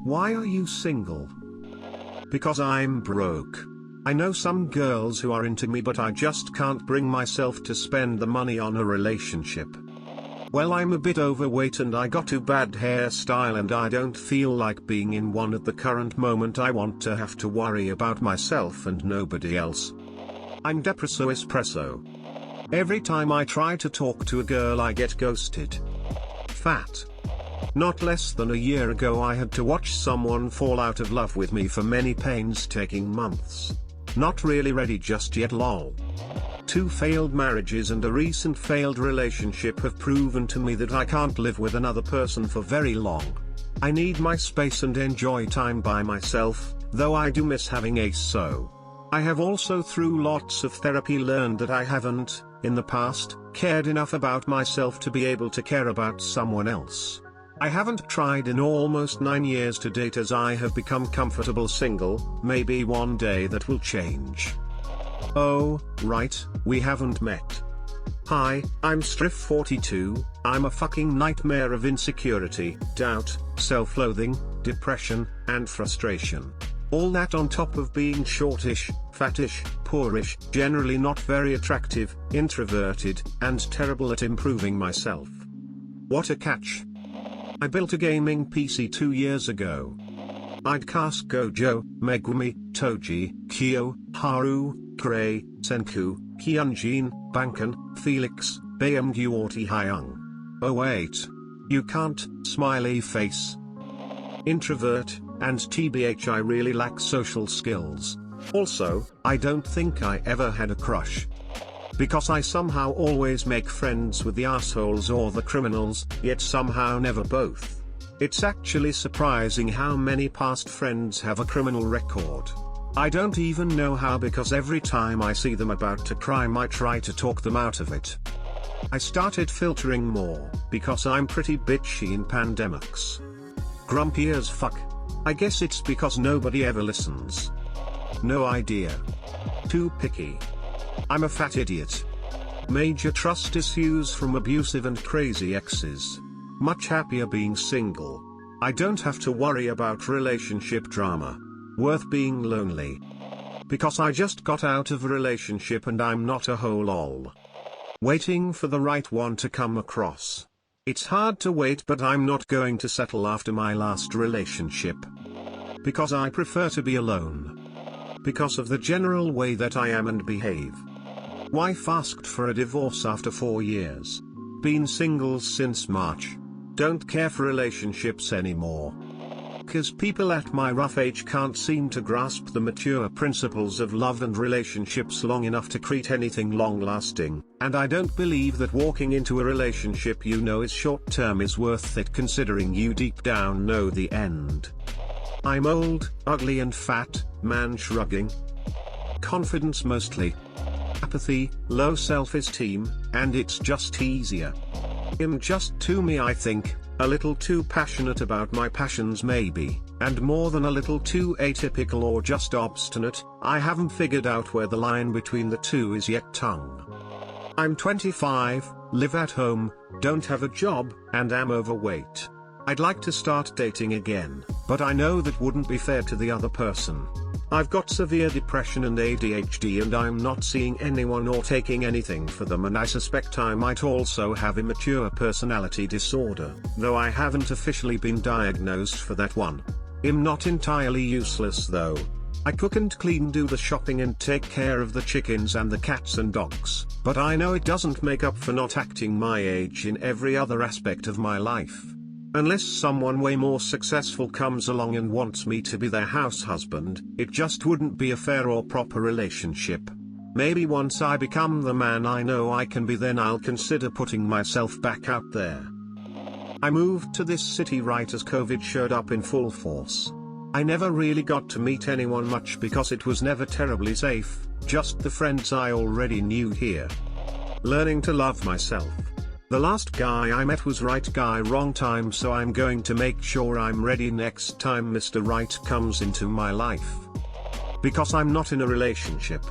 Why are you single? Because I'm broke. I know some girls who are into me, but I just can't bring myself to spend the money on a relationship. Well, I'm a bit overweight and I got a bad hairstyle and I don't feel like being in one at the current moment. I want to have to worry about myself and nobody else. I'm depresso espresso. Every time I try to talk to a girl I get ghosted. Fat. Not less than a year ago I had to watch someone fall out of love with me for many painstaking months. Not really ready just yet, lol. 2 failed marriages and a recent failed relationship have proven to me that I can't live with another person for very long. I need my space and enjoy time by myself, though I do miss having a so. I have also through lots of therapy learned that I haven't, in the past, cared enough about myself to be able to care about someone else. I haven't tried in almost 9 years to date as I have become comfortable single. Maybe one day that will change. Oh, right, we haven't met. Hi, I'm Striff42, I'm a fucking nightmare of insecurity, doubt, self-loathing, depression, and frustration. All that on top of being shortish, fattish, poorish, generally not very attractive, introverted, and terrible at improving myself. What a catch. I built a gaming PC 2 years ago. I'd cast Gojo, Megumi, Toji, Kyo, Haru, Gray, Senku, Hyunjin, Bankan, Felix, Baemgyu Hyung. Oh wait. You can't, smiley face. Introvert, and TBH I really lack social skills. Also, I don't think I ever had a crush. Because I somehow always make friends with the assholes or the criminals, yet somehow never both. It's actually surprising how many past friends have a criminal record. I don't even know how, because every time I see them about to crime I try to talk them out of it. I started filtering more, because I'm pretty bitchy in pandemics. Grumpy as fuck. I guess it's because nobody ever listens. No idea. Too picky. I'm a fat idiot. Major trust issues from abusive and crazy exes. Much happier being single. I don't have to worry about relationship drama. Worth being lonely. Because I just got out of a relationship and I'm not a whole lol. Waiting for the right one to come across. It's hard to wait, but I'm not going to settle after my last relationship. Because I prefer to be alone. Because of the general way that I am and behave. Wife asked for a divorce after 4 years. Been single since March. Don't care for relationships anymore. 'Cause people at my rough age can't seem to grasp the mature principles of love and relationships long enough to create anything long-lasting, and I don't believe that walking into a relationship you know is short-term is worth it, considering you deep down know the end. I'm old, ugly and fat, man shrugging. Confidence mostly. Apathy, low self-esteem, and it's just easier. I'm just to me, I think, a little too passionate about my passions maybe, and more than a little too atypical or just obstinate. I haven't figured out where the line between the two is yet. I'm 25, live at home, don't have a job, and am overweight. I'd like to start dating again, but I know that wouldn't be fair to the other person. I've got severe depression and ADHD and I'm not seeing anyone or taking anything for them, and I suspect I might also have immature personality disorder, though I haven't officially been diagnosed for that one. I'm not entirely useless though. I cook and clean, do the shopping and take care of the chickens and the cats and dogs, but I know it doesn't make up for not acting my age in every other aspect of my life. Unless someone way more successful comes along and wants me to be their house husband, it just wouldn't be a fair or proper relationship. Maybe once I become the man I know I can be, then I'll consider putting myself back out there. I moved to this city right as COVID showed up in full force. I never really got to meet anyone much because it was never terribly safe, just the friends I already knew here. Learning to love myself. The last guy I met was right guy wrong time, so I'm going to make sure I'm ready next time Mr. Right comes into my life. Because I'm not in a relationship.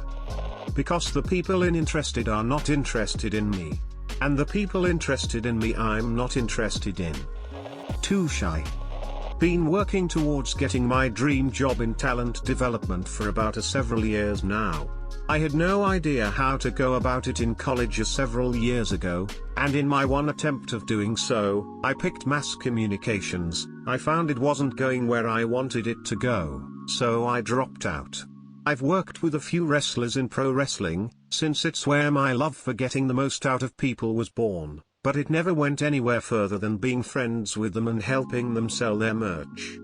Because the people interested are not interested in me. And the people interested in me I'm not interested in. Too shy. Been working towards getting my dream job in talent development for about several years now. I had no idea how to go about it in college several years ago, and in my one attempt of doing so, I picked mass communications. I found it wasn't going where I wanted it to go, so I dropped out. I've worked with a few wrestlers in pro wrestling, since it's where my love for getting the most out of people was born, but it never went anywhere further than being friends with them and helping them sell their merch.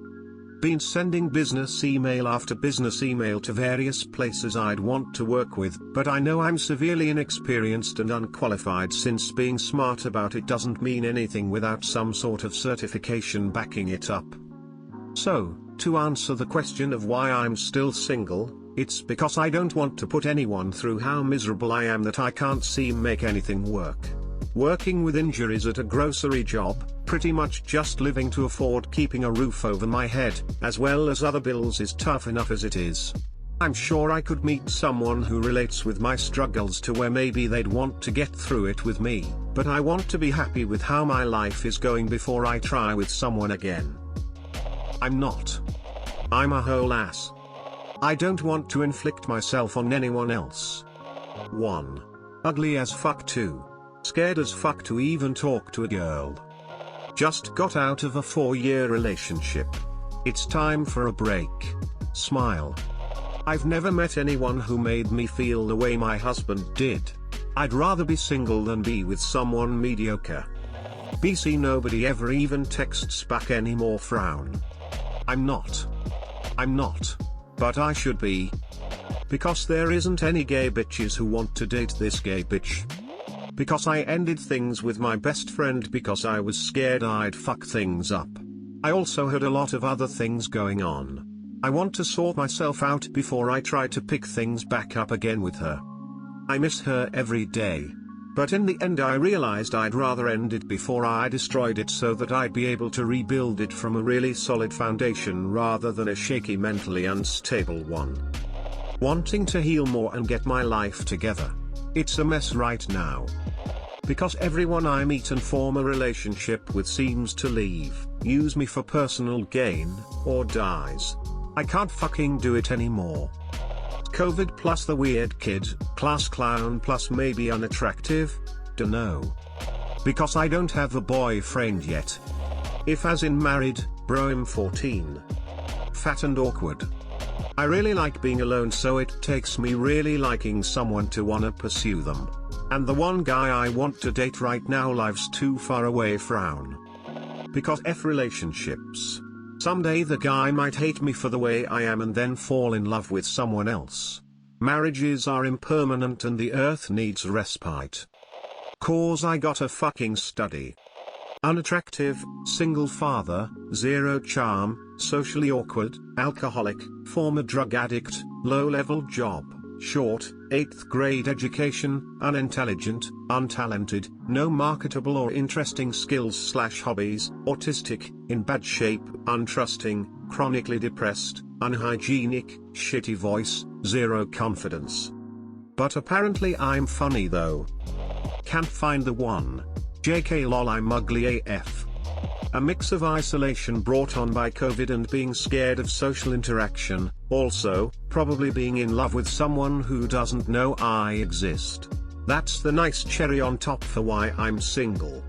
Been sending business email after business email to various places I'd want to work with, but I know I'm severely inexperienced and unqualified, since being smart about it doesn't mean anything without some sort of certification backing it up. So, to answer the question of why I'm still single, it's because I don't want to put anyone through how miserable I am that I can't seem make anything work. Working with injuries at a grocery job, pretty much just living to afford keeping a roof over my head, as well as other bills, is tough enough as it is. I'm sure I could meet someone who relates with my struggles to where maybe they'd want to get through it with me, but I want to be happy with how my life is going before I try with someone again. I'm not. I'm a whole ass. I don't want to inflict myself on anyone else. 1. Ugly as fuck. 2. Scared as fuck to even talk to a girl. Just got out of a 4-year relationship. It's time for a break. Smile. I've never met anyone who made me feel the way my husband did. I'd rather be single than be with someone mediocre. BC nobody ever even texts back anymore. Frown. I'm not. But I should be. Because there isn't any gay bitches who want to date this gay bitch. Because I ended things with my best friend because I was scared I'd fuck things up. I also had a lot of other things going on. I want to sort myself out before I try to pick things back up again with her. I miss her every day. But in the end I realized I'd rather end it before I destroyed it, so that I'd be able to rebuild it from a really solid foundation rather than a shaky, mentally unstable one. Wanting to heal more and get my life together. It's a mess right now. Because everyone I meet and form a relationship with seems to leave, use me for personal gain, or dies. I can't fucking do it anymore. COVID plus the weird kid, class clown plus maybe unattractive? Dunno. Because I don't have a boyfriend yet. If as in married, bro, I'm 14. Fat and awkward. I really like being alone, so it takes me really liking someone to wanna pursue them. And the one guy I want to date right now lives too far away. Frown. Because F relationships. Someday the guy might hate me for the way I am and then fall in love with someone else. Marriages are impermanent and the earth needs respite. Cause I got a fucking study. Unattractive, single father, zero charm, socially awkward, alcoholic, former drug addict, low-level job, short, 8th grade education, unintelligent, untalented, no marketable or interesting skills/hobbies, autistic, in bad shape, untrusting, chronically depressed, unhygienic, shitty voice, zero confidence. But apparently I'm funny though. Can't find the one. JK lol, I'm ugly AF. A mix of isolation brought on by COVID and being scared of social interaction, also, probably being in love with someone who doesn't know I exist. That's the nice cherry on top for why I'm single.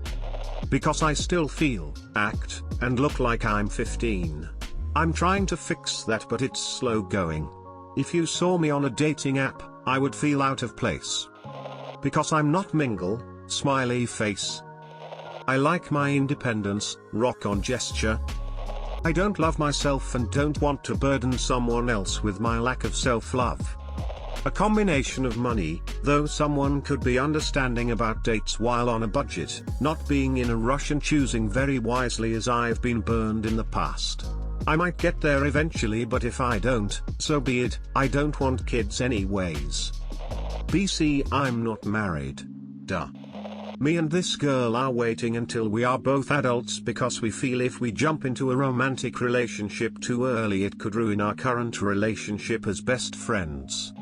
Because I still feel, act, and look like I'm 15. I'm trying to fix that, but it's slow going. If you saw me on a dating app, I would feel out of place. Because I'm not mingle, smiley face. I like my independence, rock on gesture. I don't love myself and don't want to burden someone else with my lack of self-love. A combination of money, though someone could be understanding about dates while on a budget, not being in a rush and choosing very wisely as I've been burned in the past. I might get there eventually, but if I don't, so be it. I don't want kids anyways. BC, I'm not married. Duh. Me and this girl are waiting until we are both adults because we feel if we jump into a romantic relationship too early it could ruin our current relationship as best friends.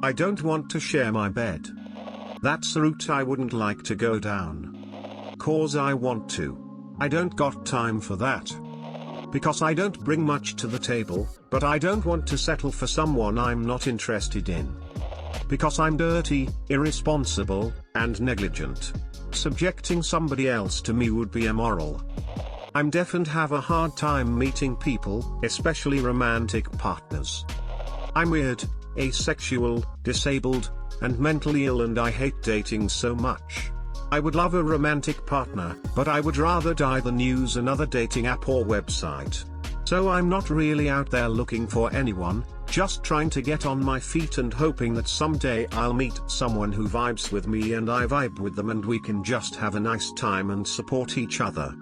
I don't want to share my bed. That's a route I wouldn't like to go down. Cause I want to. I don't got time for that. Because I don't bring much to the table, but I don't want to settle for someone I'm not interested in. Because I'm dirty, irresponsible, and negligent. Subjecting somebody else to me would be immoral. I'm deaf and have a hard time meeting people, especially romantic partners. I'm weird, asexual, disabled, and mentally ill, and I hate dating so much. I would love a romantic partner, but I would rather die than use another dating app or website. So I'm not really out there looking for anyone, just trying to get on my feet and hoping that someday I'll meet someone who vibes with me and I vibe with them and we can just have a nice time and support each other.